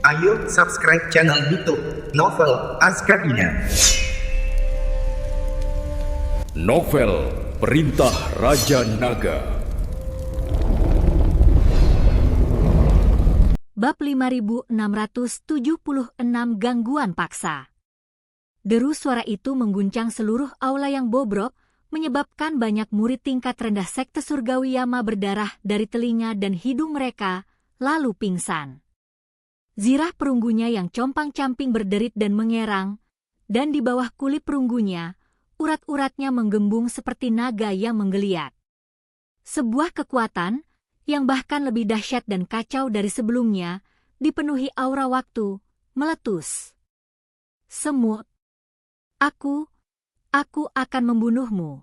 Ayo subscribe channel YouTube Novel Azkabina. Novel Perintah Raja Naga. Bab 5676 Gangguan Paksa. Deru suara itu mengguncang seluruh aula yang bobrok, menyebabkan banyak murid tingkat rendah sekte surgawi Yama berdarah dari telinga dan hidung mereka, lalu pingsan. Zirah perunggunya yang compang-camping berderit dan mengerang, dan di bawah kulit perunggunya, urat-uratnya menggembung seperti naga yang menggeliat. Sebuah kekuatan, yang bahkan lebih dahsyat dan kacau dari sebelumnya, dipenuhi aura waktu, meletus. Semut. Aku akan membunuhmu.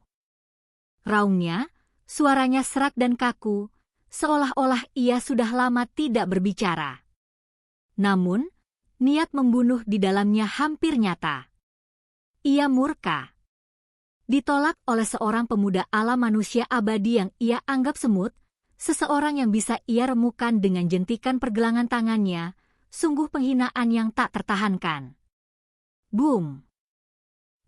Raungnya, suaranya serak dan kaku, seolah-olah ia sudah lama tidak berbicara. Namun, niat membunuh di dalamnya hampir nyata. Ia murka. Ditolak oleh seorang pemuda alam manusia abadi yang ia anggap semut, seseorang yang bisa ia remukan dengan jentikan pergelangan tangannya, sungguh penghinaan yang tak tertahankan. Boom!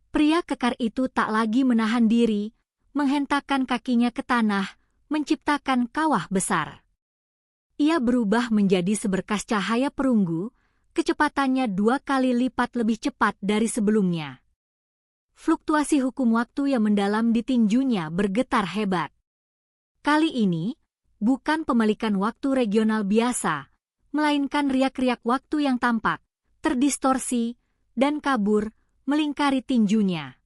Pria kekar itu tak lagi menahan diri, menghentakkan kakinya ke tanah, menciptakan kawah besar. Ia berubah menjadi seberkas cahaya perunggu, kecepatannya 2 kali lipat lebih cepat dari sebelumnya. Fluktuasi hukum waktu yang mendalam di tinjunya bergetar hebat. Kali ini, bukan pemelikan waktu regional biasa, melainkan riak-riak waktu yang tampak, terdistorsi, dan kabur, melingkari tinjunya.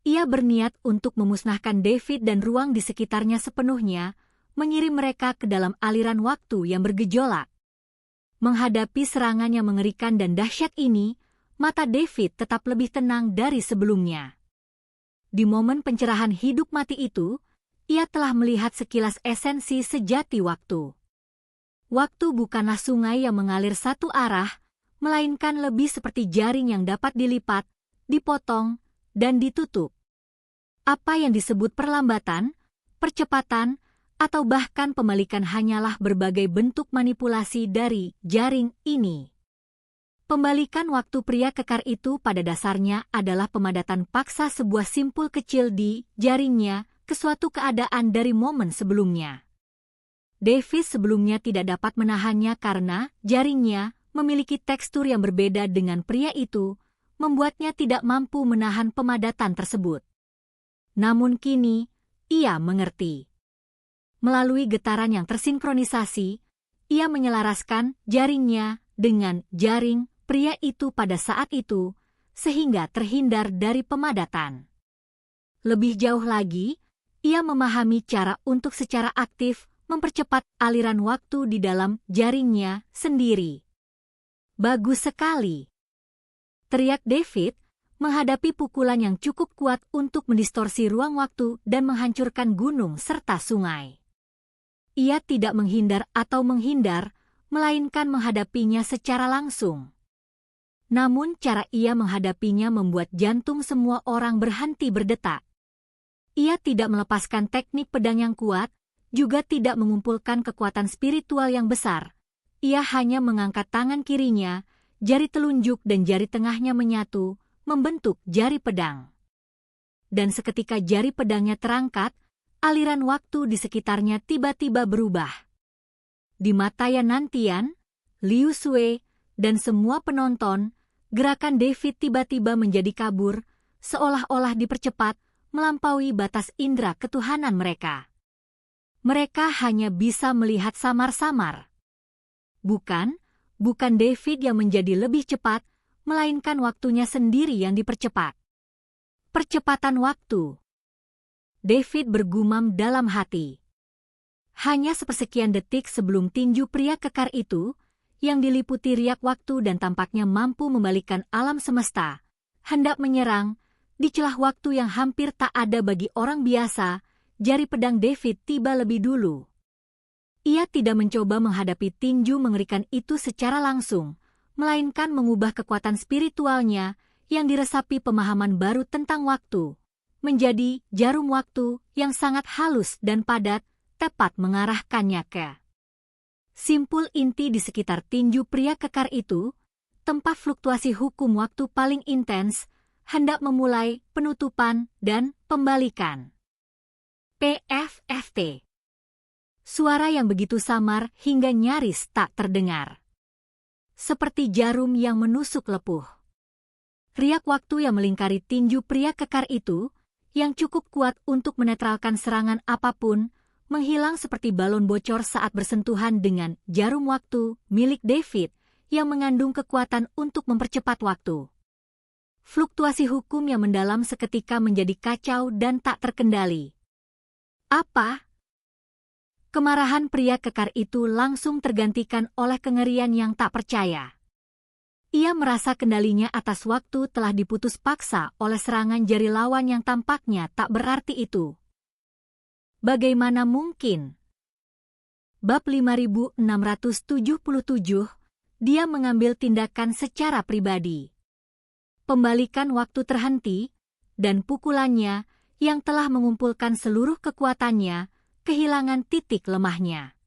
Ia berniat untuk memusnahkan David dan ruang di sekitarnya sepenuhnya, mengirim mereka ke dalam aliran waktu yang bergejolak. Menghadapi serangan yang mengerikan dan dahsyat ini, mata David tetap lebih tenang dari sebelumnya. Di momen pencerahan hidup mati itu, ia telah melihat sekilas esensi sejati waktu. Waktu bukanlah sungai yang mengalir satu arah, melainkan lebih seperti jaring yang dapat dilipat, dipotong, dan ditutup. Apa yang disebut perlambatan, percepatan, atau bahkan pemalikan hanyalah berbagai bentuk manipulasi dari jaring ini. Pembalikan waktu pria kekar itu pada dasarnya adalah pemadatan paksa sebuah simpul kecil di jaringnya ke suatu keadaan dari momen sebelumnya. Davis sebelumnya tidak dapat menahannya karena jaringnya memiliki tekstur yang berbeda dengan pria itu, membuatnya tidak mampu menahan pemadatan tersebut. Namun kini, ia mengerti. Melalui getaran yang tersinkronisasi, ia menyelaraskan jaringnya dengan jaring pria itu pada saat itu, sehingga terhindar dari pemadatan. Lebih jauh lagi, ia memahami cara untuk secara aktif mempercepat aliran waktu di dalam jaringnya sendiri. Bagus sekali! Teriak David, menghadapi pukulan yang cukup kuat untuk mendistorsi ruang waktu dan menghancurkan gunung serta sungai. Ia tidak menghindar atau menghindar, melainkan menghadapinya secara langsung. Namun cara ia menghadapinya membuat jantung semua orang berhenti berdetak. Ia tidak melepaskan teknik pedang yang kuat, juga tidak mengumpulkan kekuatan spiritual yang besar. Ia hanya mengangkat tangan kirinya, jari telunjuk dan jari tengahnya menyatu, membentuk jari pedang. Dan seketika jari pedangnya terangkat, aliran waktu di sekitarnya tiba-tiba berubah. Di mata Yanantian, Liu Sui, dan semua penonton, gerakan David tiba-tiba menjadi kabur, seolah-olah dipercepat, melampaui batas indera ketuhanan mereka. Mereka hanya bisa melihat samar-samar. Bukan David yang menjadi lebih cepat, melainkan waktunya sendiri yang dipercepat. Percepatan waktu. David bergumam dalam hati. Hanya sepersekian detik sebelum tinju pria kekar itu, yang diliputi riak waktu dan tampaknya mampu membalikkan alam semesta, hendak menyerang, di celah waktu yang hampir tak ada bagi orang biasa, jari pedang David tiba lebih dulu. Ia tidak mencoba menghadapi tinju mengerikan itu secara langsung, melainkan mengubah kekuatan spiritualnya yang diresapi pemahaman baru tentang waktu, menjadi jarum waktu yang sangat halus dan padat, tepat mengarahkannya ke Simpul inti di sekitar tinju pria kekar itu, tempat fluktuasi hukum waktu paling intens, hendak memulai penutupan dan pembalikan. PFFT. Suara yang begitu samar hingga nyaris tak terdengar. Seperti jarum yang menusuk lepuh. Riak waktu yang melingkari tinju pria kekar itu, yang cukup kuat untuk menetralkan serangan apapun, menghilang seperti balon bocor saat bersentuhan dengan jarum waktu milik David yang mengandung kekuatan untuk mempercepat waktu. Fluktuasi hukum yang mendalam seketika menjadi kacau dan tak terkendali. Apa? Kemarahan pria kekar itu langsung tergantikan oleh kengerian yang tak percaya. Ia merasa kendalinya atas waktu telah diputus paksa oleh serangan jari lawan yang tampaknya tak berarti itu. Bagaimana mungkin? Bab 5677, dia mengambil tindakan secara pribadi. Pembalikan waktu terhenti, dan pukulannya yang telah mengumpulkan seluruh kekuatannya, kehilangan titik lemahnya.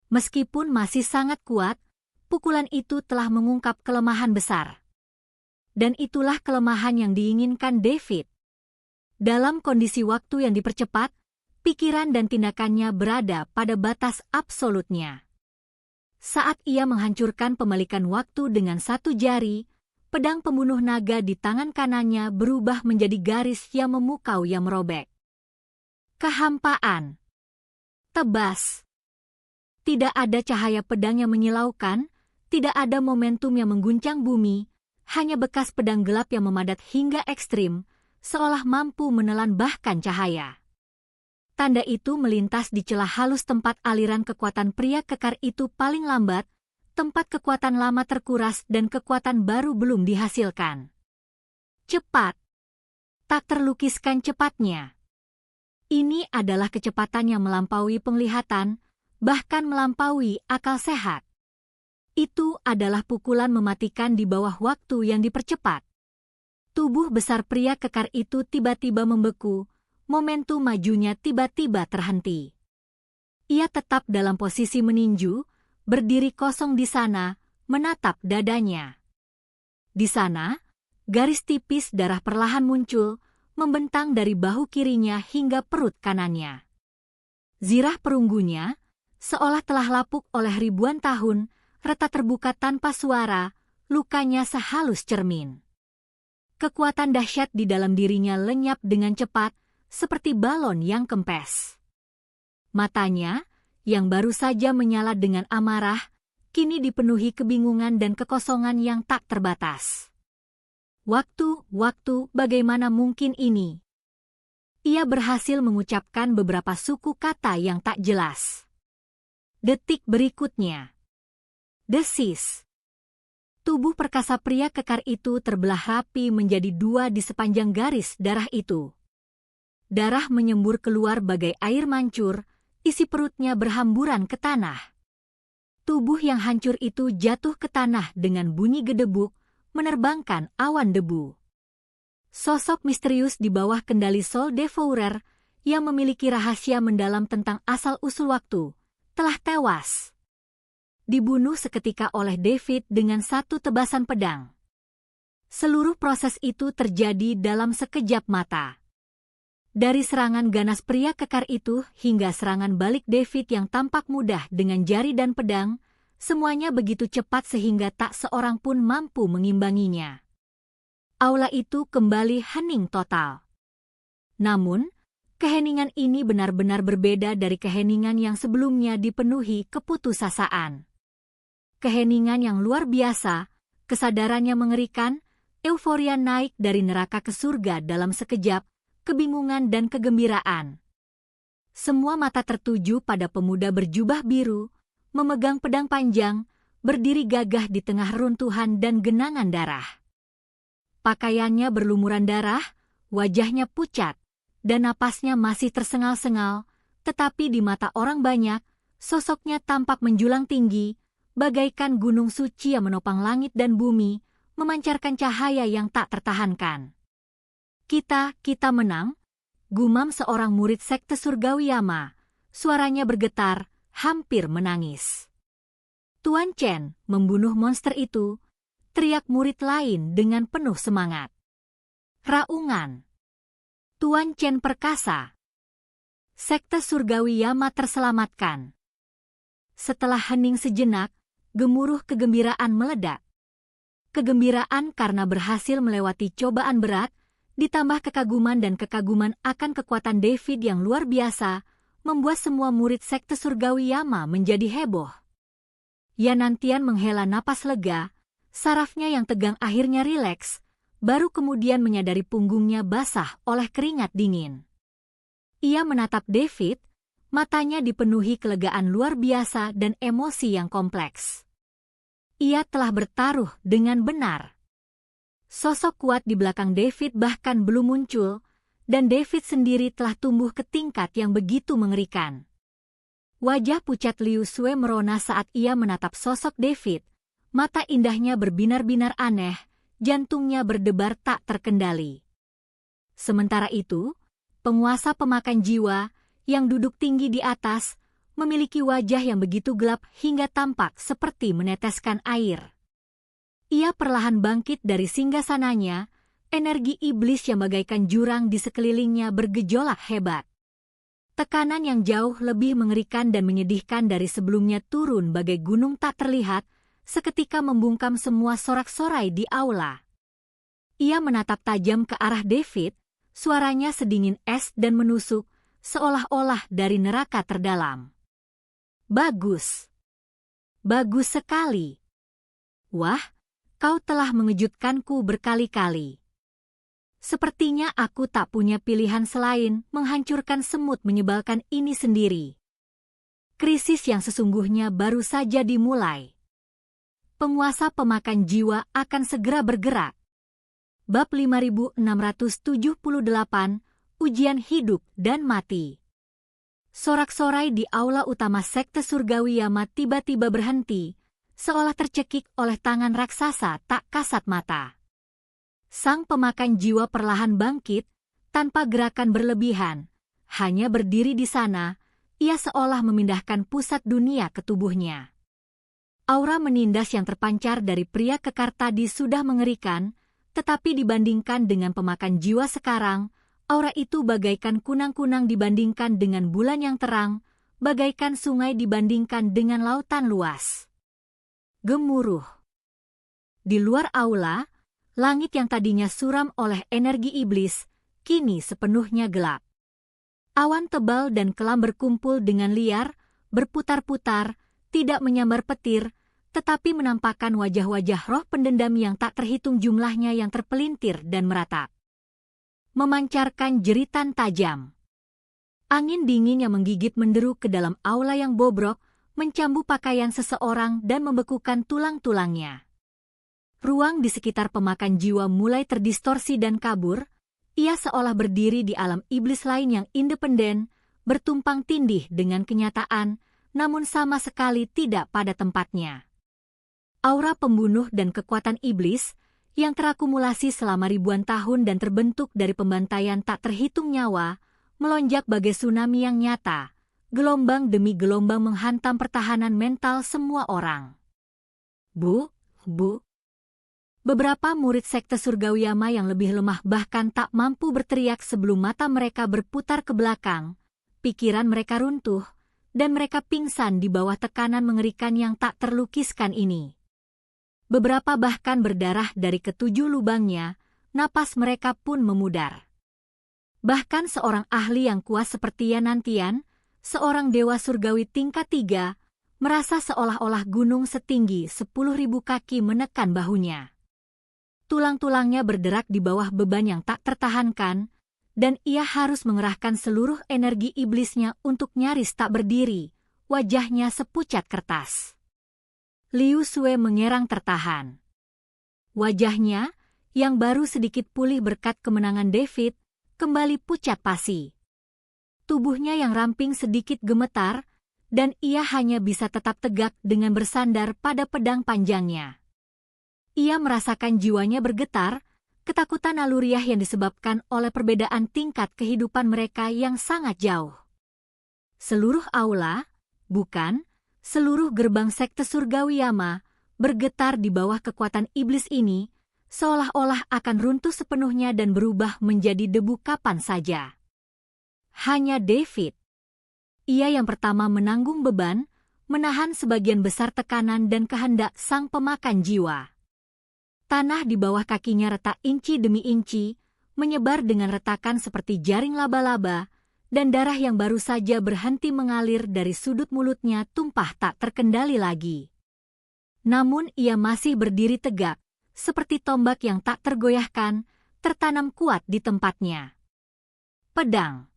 Meskipun masih sangat kuat, pukulan itu telah mengungkap kelemahan besar. Dan itulah kelemahan yang diinginkan David. Dalam kondisi waktu yang dipercepat, pikiran dan tindakannya berada pada batas absolutnya. Saat ia menghancurkan pembalikan waktu dengan satu jari, pedang pembunuh naga di tangan kanannya berubah menjadi garis yang memukau yang merobek. Kehampaan. Tebas. Tidak ada cahaya pedang yang menyilaukan, tidak ada momentum yang mengguncang bumi, hanya bekas pedang gelap yang memadat hingga ekstrim, seolah mampu menelan bahkan cahaya. Tanda itu melintas di celah halus tempat aliran kekuatan pria kekar itu paling lambat, tempat kekuatan lama terkuras dan kekuatan baru belum dihasilkan. Cepat. Tak terlukiskan cepatnya. Ini adalah kecepatan yang melampaui penglihatan, bahkan melampaui akal sehat. Itu adalah pukulan mematikan di bawah waktu yang dipercepat. Tubuh besar pria kekar itu tiba-tiba membeku, momentum majunya tiba-tiba terhenti. Ia tetap dalam posisi meninju, berdiri kosong di sana, menatap dadanya. Di sana, garis tipis darah perlahan muncul, membentang dari bahu kirinya hingga perut kanannya. Zirah perunggunya, seolah telah lapuk oleh ribuan tahun, retak terbuka tanpa suara, lukanya sehalus cermin. Kekuatan dahsyat di dalam dirinya lenyap dengan cepat, seperti balon yang kempes. Matanya, yang baru saja menyala dengan amarah, kini dipenuhi kebingungan dan kekosongan yang tak terbatas. Waktu, bagaimana mungkin ini? Ia berhasil mengucapkan beberapa suku kata yang tak jelas. Detik berikutnya. Desis. Tubuh perkasa pria kekar itu terbelah rapi menjadi dua di sepanjang garis darah itu. Darah menyembur keluar bagai air mancur, isi perutnya berhamburan ke tanah. Tubuh yang hancur itu jatuh ke tanah dengan bunyi gedebuk, menerbangkan awan debu. Sosok misterius di bawah kendali Sol Devourer, yang memiliki rahasia mendalam tentang asal-usul waktu, telah tewas. Dibunuh seketika oleh David dengan satu tebasan pedang. Seluruh proses itu terjadi dalam sekejap mata. Dari serangan ganas pria kekar itu hingga serangan balik David yang tampak mudah dengan jari dan pedang, semuanya begitu cepat sehingga tak seorang pun mampu mengimbanginya. Aula itu kembali hening total. Namun, keheningan ini benar-benar berbeda dari keheningan yang sebelumnya dipenuhi keputusasaan. Keheningan yang luar biasa, kesadaran yang mengerikan, euforia naik dari neraka ke surga dalam sekejap, kebingungan dan kegembiraan. Semua mata tertuju pada pemuda berjubah biru, memegang pedang panjang, berdiri gagah di tengah runtuhan dan genangan darah. Pakaiannya berlumuran darah, wajahnya pucat, dan napasnya masih tersengal-sengal, tetapi di mata orang banyak, sosoknya tampak menjulang tinggi, bagaikan gunung suci yang menopang langit dan bumi, memancarkan cahaya yang tak tertahankan. Kita menang, gumam seorang murid sekte surgawi Yama, suaranya bergetar, hampir menangis. Tuan Chen membunuh monster itu, teriak murid lain dengan penuh semangat. Raungan. Tuan Chen perkasa. Sekte surgawi Yama terselamatkan. Setelah hening sejenak, gemuruh kegembiraan meledak. Kegembiraan karena berhasil melewati cobaan berat, ditambah kekaguman dan kekaguman akan kekuatan David yang luar biasa, membuat semua murid sekte surgawi Yama menjadi heboh. Yanantian menghela napas lega, sarafnya yang tegang akhirnya rileks, baru kemudian menyadari punggungnya basah oleh keringat dingin. Ia menatap David, matanya dipenuhi kelegaan luar biasa dan emosi yang kompleks. Ia telah bertaruh dengan benar. Sosok kuat di belakang David bahkan belum muncul, dan David sendiri telah tumbuh ke tingkat yang begitu mengerikan. Wajah pucat Liu Sue merona saat ia menatap sosok David, mata indahnya berbinar-binar aneh, jantungnya berdebar tak terkendali. Sementara itu, penguasa pemakan jiwa, yang duduk tinggi di atas, memiliki wajah yang begitu gelap hingga tampak seperti meneteskan air. Ia perlahan bangkit dari singgasananya, energi iblis yang bagaikan jurang di sekelilingnya bergejolak hebat. Tekanan yang jauh lebih mengerikan dan menyedihkan dari sebelumnya turun bagai gunung tak terlihat, seketika membungkam semua sorak-sorai di aula. Ia menatap tajam ke arah David, suaranya sedingin es dan menusuk, seolah-olah dari neraka terdalam. Bagus. Bagus sekali. Wah, kau telah mengejutkanku berkali-kali. Sepertinya aku tak punya pilihan selain menghancurkan semut menyebalkan ini sendiri. Krisis yang sesungguhnya baru saja dimulai. Penguasa pemakan jiwa akan segera bergerak. Bab 5678, Ujian Hidup dan Mati. Sorak-sorai di aula utama sekte surgawi Yama tiba-tiba berhenti, seolah tercekik oleh tangan raksasa tak kasat mata. Sang pemakan jiwa perlahan bangkit, tanpa gerakan berlebihan, hanya berdiri di sana, ia seolah memindahkan pusat dunia ke tubuhnya. Aura menindas yang terpancar dari pria kekar tadi sudah mengerikan, tetapi dibandingkan dengan pemakan jiwa sekarang, aura itu bagaikan kunang-kunang dibandingkan dengan bulan yang terang, bagaikan sungai dibandingkan dengan lautan luas. Gemuruh. Di luar aula, langit yang tadinya suram oleh energi iblis, kini sepenuhnya gelap. Awan tebal dan kelam berkumpul dengan liar, berputar-putar, tidak menyambar petir, tetapi menampakkan wajah-wajah roh pendendam yang tak terhitung jumlahnya yang terpelintir dan meratap. Memancarkan jeritan tajam. Angin dingin yang menggigit menderu ke dalam aula yang bobrok, mencambu pakaian seseorang dan membekukan tulang-tulangnya. Ruang di sekitar pemakan jiwa mulai terdistorsi dan kabur, ia seolah berdiri di alam iblis lain yang independen, bertumpang tindih dengan kenyataan, namun sama sekali tidak pada tempatnya. Aura pembunuh dan kekuatan iblis, yang terakumulasi selama ribuan tahun dan terbentuk dari pembantaian tak terhitung nyawa, melonjak bagai tsunami yang nyata, gelombang demi gelombang menghantam pertahanan mental semua orang. Bu. Beberapa murid sekte surgawi Yama yang lebih lemah bahkan tak mampu berteriak sebelum mata mereka berputar ke belakang, pikiran mereka runtuh, dan mereka pingsan di bawah tekanan mengerikan yang tak terlukiskan ini. Beberapa bahkan berdarah dari ketujuh lubangnya, napas mereka pun memudar. Bahkan seorang ahli yang kuat seperti Yanantian, seorang dewa surgawi tingkat 3, merasa seolah-olah gunung setinggi 10.000 kaki menekan bahunya. Tulang-tulangnya berderak di bawah beban yang tak tertahankan, dan ia harus mengerahkan seluruh energi iblisnya untuk nyaris tak berdiri, wajahnya sepucat kertas. Liu Sue mengerang tertahan. Wajahnya, yang baru sedikit pulih berkat kemenangan David, kembali pucat pasi. Tubuhnya yang ramping sedikit gemetar, dan ia hanya bisa tetap tegak dengan bersandar pada pedang panjangnya. Ia merasakan jiwanya bergetar, ketakutan naluriah yang disebabkan oleh perbedaan tingkat kehidupan mereka yang sangat jauh. Seluruh aula, bukan, Seluruh gerbang sekte surgawi Yama bergetar di bawah kekuatan iblis ini, seolah-olah akan runtuh sepenuhnya dan berubah menjadi debu kapan saja. Hanya David, ia yang pertama menanggung beban, menahan sebagian besar tekanan dan kehendak sang pemakan jiwa. Tanah di bawah kakinya retak inci demi inci, menyebar dengan retakan seperti jaring laba-laba, dan darah yang baru saja berhenti mengalir dari sudut mulutnya tumpah tak terkendali lagi. Namun ia masih berdiri tegak, seperti tombak yang tak tergoyahkan, tertanam kuat di tempatnya. Pedang.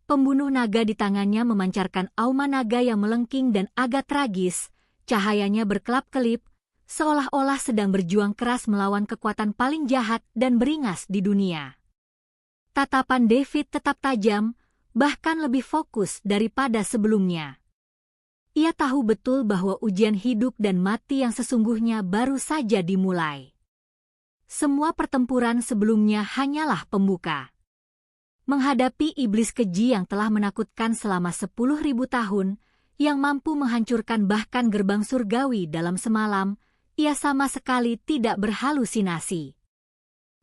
Pembunuh naga di tangannya memancarkan auma naga yang melengking dan agak tragis, cahayanya berkelap-kelip, seolah-olah sedang berjuang keras melawan kekuatan paling jahat dan beringas di dunia. Tatapan David tetap tajam, bahkan lebih fokus daripada sebelumnya. Ia tahu betul bahwa ujian hidup dan mati yang sesungguhnya baru saja dimulai. Semua pertempuran sebelumnya hanyalah pembuka. Menghadapi iblis keji yang telah menakutkan selama 10.000 tahun, yang mampu menghancurkan bahkan gerbang surgawi dalam semalam, ia sama sekali tidak berhalusinasi.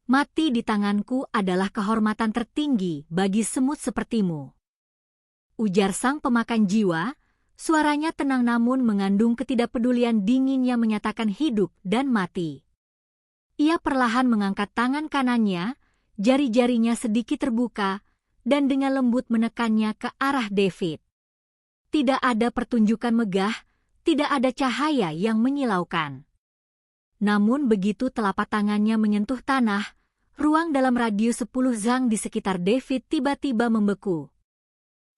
Mati di tanganku adalah kehormatan tertinggi bagi semut sepertimu. Ujar sang pemakan jiwa, suaranya tenang namun mengandung ketidakpedulian dingin yang menyatakan hidup dan mati. Ia perlahan mengangkat tangan kanannya, jari-jarinya sedikit terbuka, dan dengan lembut menekannya ke arah David. Tidak ada pertunjukan megah, tidak ada cahaya yang menyilaukan. Namun begitu telapak tangannya menyentuh tanah, ruang dalam radius 10 zang di sekitar David tiba-tiba membeku.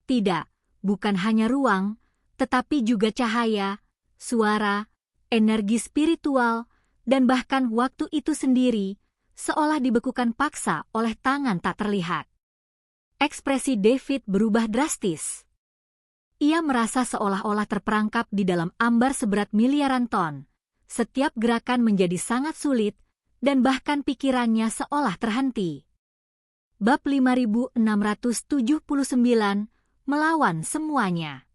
Tidak, bukan hanya ruang, tetapi juga cahaya, suara, energi spiritual, dan bahkan waktu itu sendiri, seolah dibekukan paksa oleh tangan tak terlihat. Ekspresi David berubah drastis. Ia merasa seolah-olah terperangkap di dalam ambar seberat miliaran ton. Setiap gerakan menjadi sangat sulit, dan bahkan pikirannya seolah terhenti. Bab 5679, melawan semuanya.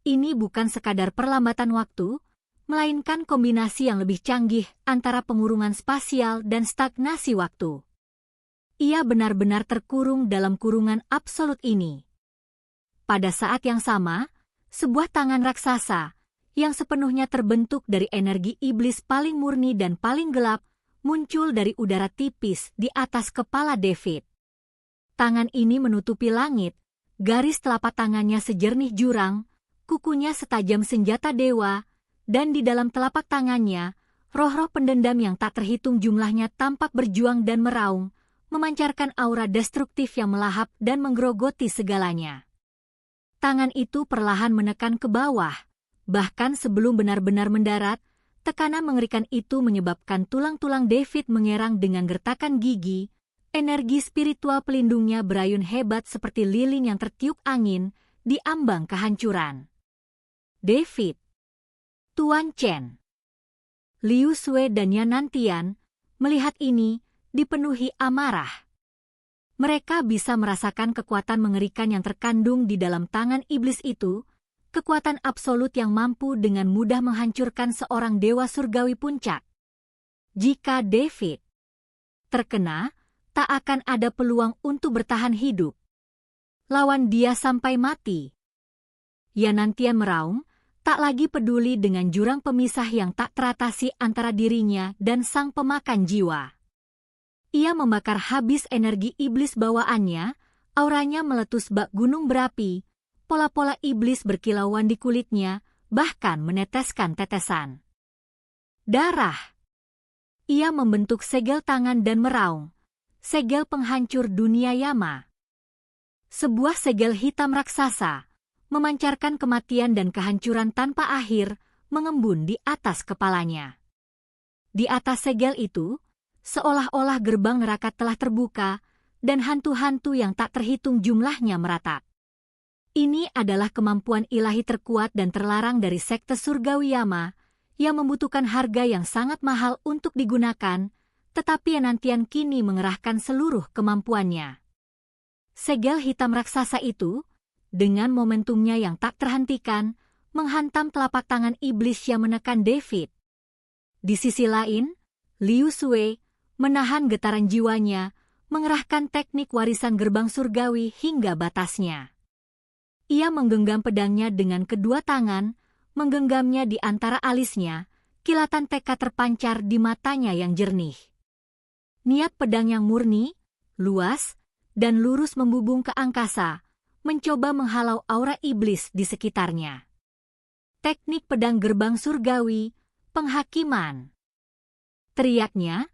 Ini bukan sekadar perlambatan waktu, melainkan kombinasi yang lebih canggih antara pengurungan spasial dan stagnasi waktu. Ia benar-benar terkurung dalam kurungan absolut ini. Pada saat yang sama, sebuah tangan raksasa, yang sepenuhnya terbentuk dari energi iblis paling murni dan paling gelap, muncul dari udara tipis di atas kepala David. Tangan ini menutupi langit, garis telapak tangannya sejernih jurang, kukunya setajam senjata dewa, dan di dalam telapak tangannya, roh-roh pendendam yang tak terhitung jumlahnya tampak berjuang dan meraung, memancarkan aura destruktif yang melahap dan menggerogoti segalanya. Tangan itu perlahan menekan ke bawah, bahkan sebelum benar-benar mendarat, tekanan mengerikan itu menyebabkan tulang-tulang David mengerang dengan gertakan gigi, energi spiritual pelindungnya berayun hebat seperti lilin yang tertiup angin, di ambang kehancuran. David, Tuan Chen, Liu Sui dan Yanantian, melihat ini, dipenuhi amarah. Mereka bisa merasakan kekuatan mengerikan yang terkandung di dalam tangan iblis itu, kekuatan absolut yang mampu dengan mudah menghancurkan seorang dewa surgawi puncak. Jika David terkena, tak akan ada peluang untuk bertahan hidup. Lawan dia sampai mati. Yanantian meraung, tak lagi peduli dengan jurang pemisah yang tak teratasi antara dirinya dan sang pemakan jiwa. Ia membakar habis energi iblis bawaannya, auranya meletus bak gunung berapi, pola-pola iblis berkilauan di kulitnya, bahkan meneteskan tetesan darah. Ia membentuk segel tangan dan meraung, segel penghancur dunia Yama. Sebuah segel hitam raksasa, memancarkan kematian dan kehancuran tanpa akhir, mengembun di atas kepalanya. Di atas segel itu, seolah-olah gerbang neraka telah terbuka, dan hantu-hantu yang tak terhitung jumlahnya meratap. Ini adalah kemampuan ilahi terkuat dan terlarang dari sekte surgawi Yama, yang membutuhkan harga yang sangat mahal untuk digunakan, tetapi Yanantian kini mengerahkan seluruh kemampuannya. Segel hitam raksasa itu, dengan momentumnya yang tak terhentikan, menghantam telapak tangan iblis yang menekan David. Di sisi lain, Liu Sui menahan getaran jiwanya, mengerahkan teknik warisan gerbang surgawi hingga batasnya. Ia menggenggam pedangnya dengan kedua tangan, menggenggamnya di antara alisnya, kilatan tekad terpancar di matanya yang jernih. Niat pedang yang murni, luas, dan lurus membubung ke angkasa, mencoba menghalau aura iblis di sekitarnya. Teknik pedang gerbang surgawi, penghakiman. Teriaknya,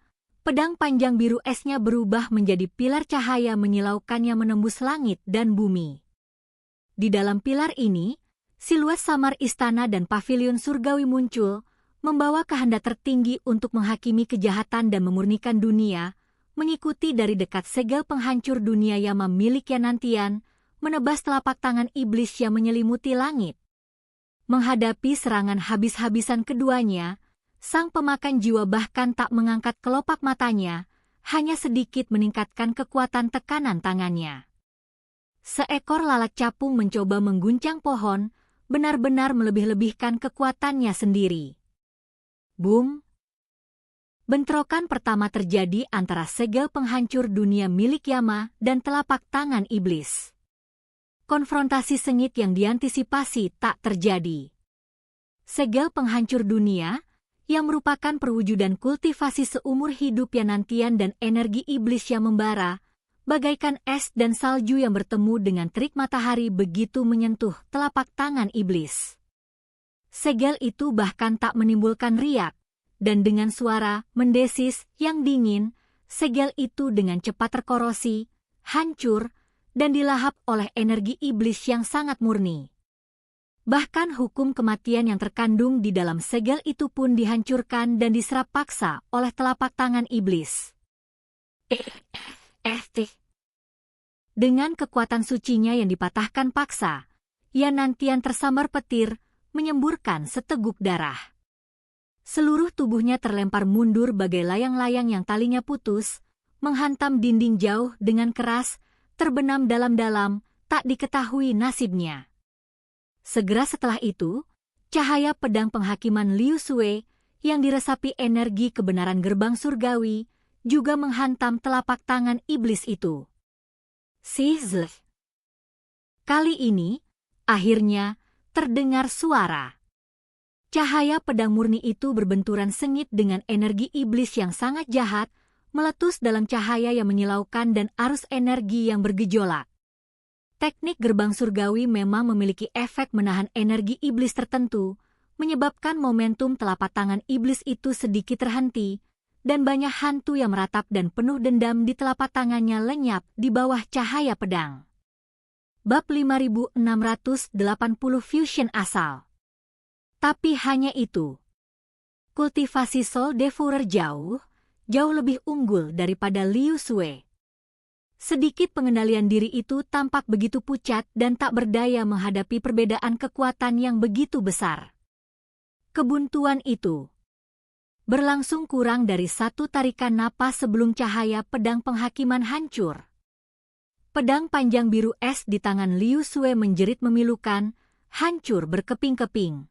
pedang panjang biru esnya berubah menjadi pilar cahaya menyilaukannya menembus langit dan bumi. Di dalam pilar ini, siluet samar istana dan pavilion surgawi muncul, membawa kehendak tertinggi untuk menghakimi kejahatan dan memurnikan dunia, mengikuti dari dekat segel penghancur dunia Yama milik Yanantian, menebas telapak tangan iblis yang menyelimuti langit. Menghadapi serangan habis-habisan keduanya, sang pemakan jiwa bahkan tak mengangkat kelopak matanya, hanya sedikit meningkatkan kekuatan tekanan tangannya. Seekor lalat capung mencoba mengguncang pohon, benar-benar melebih-lebihkan kekuatannya sendiri. Boom! Bentrokan pertama terjadi antara segel penghancur dunia milik Yama dan telapak tangan iblis. Konfrontasi sengit yang diantisipasi tak terjadi. Segel penghancur dunia, yang merupakan perwujudan kultivasi seumur hidup Yanantian dan energi iblis yang membara, bagaikan es dan salju yang bertemu dengan terik matahari begitu menyentuh telapak tangan iblis. Segel itu bahkan tak menimbulkan riak, dan dengan suara mendesis yang dingin, segel itu dengan cepat terkorosi, hancur, dan dilahap oleh energi iblis yang sangat murni. Bahkan hukum kematian yang terkandung di dalam segel itu pun dihancurkan dan diserap paksa oleh telapak tangan iblis. Dengan kekuatan sucinya yang dipatahkan paksa, Yanantian tersambar petir, menyemburkan seteguk darah. Seluruh tubuhnya terlempar mundur bagai layang-layang yang talinya putus, menghantam dinding jauh dengan keras, terbenam dalam-dalam, tak diketahui nasibnya. Segera setelah itu, cahaya pedang penghakiman Liu Sui, yang diresapi energi kebenaran gerbang surgawi, juga menghantam telapak tangan iblis itu. Sizzle. Kali ini, akhirnya, terdengar suara. Cahaya pedang murni itu berbenturan sengit dengan energi iblis yang sangat jahat, meletus dalam cahaya yang menyilaukan dan arus energi yang bergejolak. Teknik gerbang surgawi memang memiliki efek menahan energi iblis tertentu, menyebabkan momentum telapak tangan iblis itu sedikit terhenti, dan banyak hantu yang meratap dan penuh dendam di telapak tangannya lenyap di bawah cahaya pedang. Bab 5680 Fusion Asal. Tapi hanya itu. Kultivasi Soul Devourer jauh lebih unggul daripada Liu Sui. Sedikit pengendalian diri itu tampak begitu pucat dan tak berdaya menghadapi perbedaan kekuatan yang begitu besar. Kebuntuan itu berlangsung kurang dari satu tarikan napas sebelum cahaya pedang penghakiman hancur. Pedang panjang biru es di tangan Liu Sui menjerit memilukan, hancur berkeping-keping.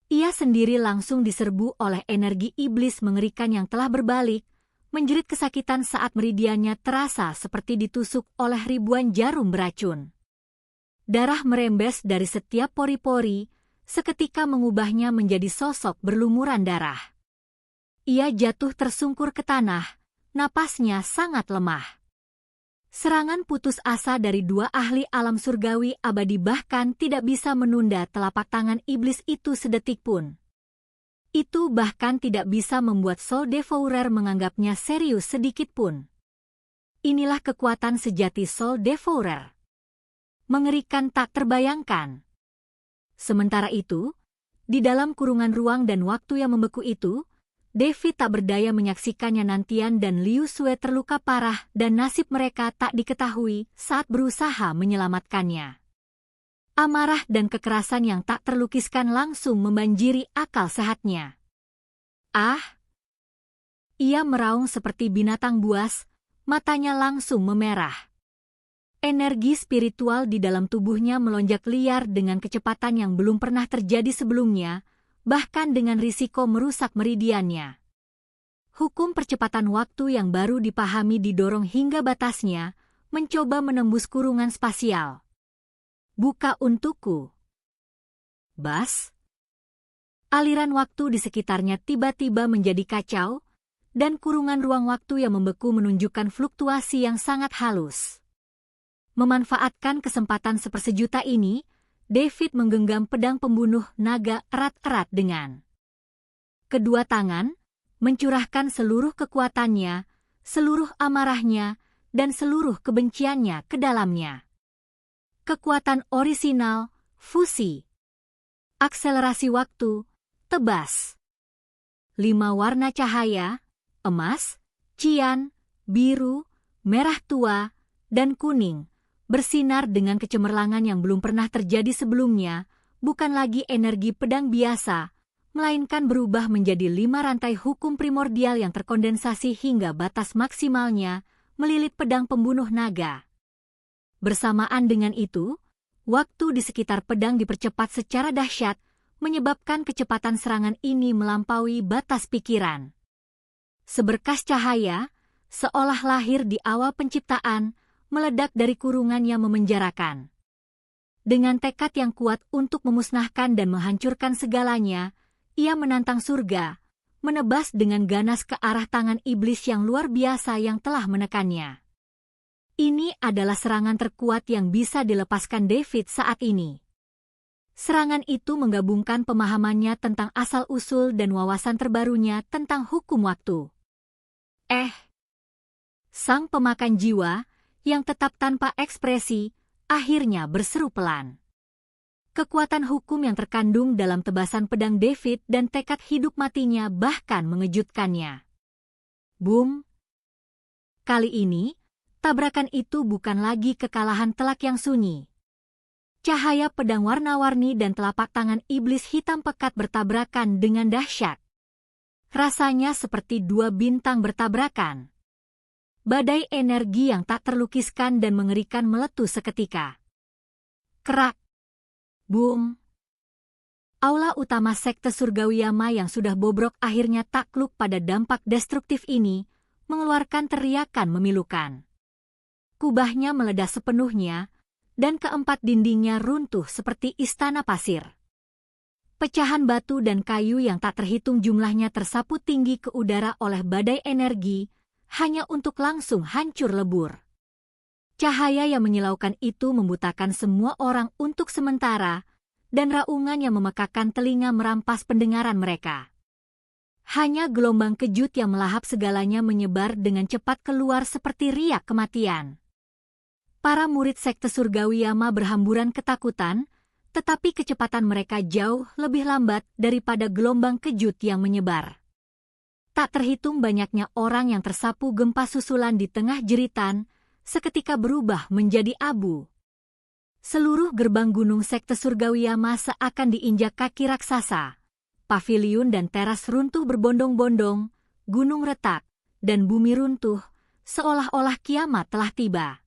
Ia sendiri langsung diserbu oleh energi iblis mengerikan yang telah berbalik, menjerit kesakitan saat meridiannya terasa seperti ditusuk oleh ribuan jarum beracun. Darah merembes dari setiap pori-pori, seketika mengubahnya menjadi sosok berlumuran darah. Ia jatuh tersungkur ke tanah, napasnya sangat lemah. Serangan putus asa dari dua ahli alam surgawi abadi bahkan tidak bisa menunda telapak tangan iblis itu sedetik pun. Itu bahkan tidak bisa membuat Soul Devourer menganggapnya serius sedikit pun. Inilah kekuatan sejati Soul Devourer. Mengerikan tak terbayangkan. Sementara itu, di dalam kurungan ruang dan waktu yang membeku itu, David tak berdaya menyaksikannya Yanantian dan Liu Sui terluka parah dan nasib mereka tak diketahui saat berusaha menyelamatkannya. Amarah dan kekerasan yang tak terlukiskan langsung membanjiri akal sehatnya. Ah! Ia meraung seperti binatang buas, matanya langsung memerah. Energi spiritual di dalam tubuhnya melonjak liar dengan kecepatan yang belum pernah terjadi sebelumnya, bahkan dengan risiko merusak meridiannya. Hukum percepatan waktu yang baru dipahami didorong hingga batasnya, mencoba menembus kurungan spasial. Buka untukku. Bas. Aliran waktu di sekitarnya tiba-tiba menjadi kacau, dan kurungan ruang waktu yang membeku menunjukkan fluktuasi yang sangat halus. Memanfaatkan kesempatan sepersejuta ini, David menggenggam pedang pembunuh naga erat-erat dengan kedua tangan, mencurahkan seluruh kekuatannya, seluruh amarahnya, dan seluruh kebenciannya ke dalamnya. Kekuatan orisinal, fusi. Akselerasi waktu, tebas. 5 warna cahaya, emas, cian, biru, merah tua, dan kuning, bersinar dengan kecemerlangan yang belum pernah terjadi sebelumnya, bukan lagi energi pedang biasa, melainkan berubah menjadi 5 rantai hukum primordial yang terkondensasi hingga batas maksimalnya, melilit pedang pembunuh naga. Bersamaan dengan itu, waktu di sekitar pedang dipercepat secara dahsyat, menyebabkan kecepatan serangan ini melampaui batas pikiran. Seberkas cahaya, seolah lahir di awal penciptaan, meledak dari kurungan yang memenjarakan. Dengan tekad yang kuat untuk memusnahkan dan menghancurkan segalanya, ia menantang surga, menebas dengan ganas ke arah tangan iblis yang luar biasa yang telah menekannya. Ini adalah serangan terkuat yang bisa dilepaskan David saat ini. Serangan itu menggabungkan pemahamannya tentang asal-usul dan wawasan terbarunya tentang hukum waktu. Sang pemakan jiwa, yang tetap tanpa ekspresi, akhirnya berseru pelan. Kekuatan hukum yang terkandung dalam tebasan pedang David dan tekad hidup matinya bahkan mengejutkannya. Boom! Kali ini, tabrakan itu bukan lagi kekalahan telak yang sunyi. Cahaya pedang warna-warni dan telapak tangan iblis hitam pekat bertabrakan dengan dahsyat. Rasanya seperti 2 bintang bertabrakan. Badai energi yang tak terlukiskan dan mengerikan meletus seketika. Kerak. Boom. Aula utama sekte surgawi Yama yang sudah bobrok akhirnya takluk pada dampak destruktif ini, mengeluarkan teriakan memilukan. Kubahnya meledak sepenuhnya, dan keempat dindingnya runtuh seperti istana pasir. Pecahan batu dan kayu yang tak terhitung jumlahnya tersapu tinggi ke udara oleh badai energi, hanya untuk langsung hancur lebur. Cahaya yang menyilaukan itu membutakan semua orang untuk sementara, dan raungan yang memekakan telinga merampas pendengaran mereka. Hanya gelombang kejut yang melahap segalanya menyebar dengan cepat keluar seperti riak kematian. Para murid sekte surgawi Yama berhamburan ketakutan, tetapi kecepatan mereka jauh lebih lambat daripada gelombang kejut yang menyebar. Tak terhitung banyaknya orang yang tersapu gempa susulan di tengah jeritan, seketika berubah menjadi abu. Seluruh gerbang gunung sekte surgawi Yama seakan diinjak kaki raksasa. Paviliun dan teras runtuh berbondong-bondong, gunung retak, dan bumi runtuh, seolah-olah kiamat telah tiba.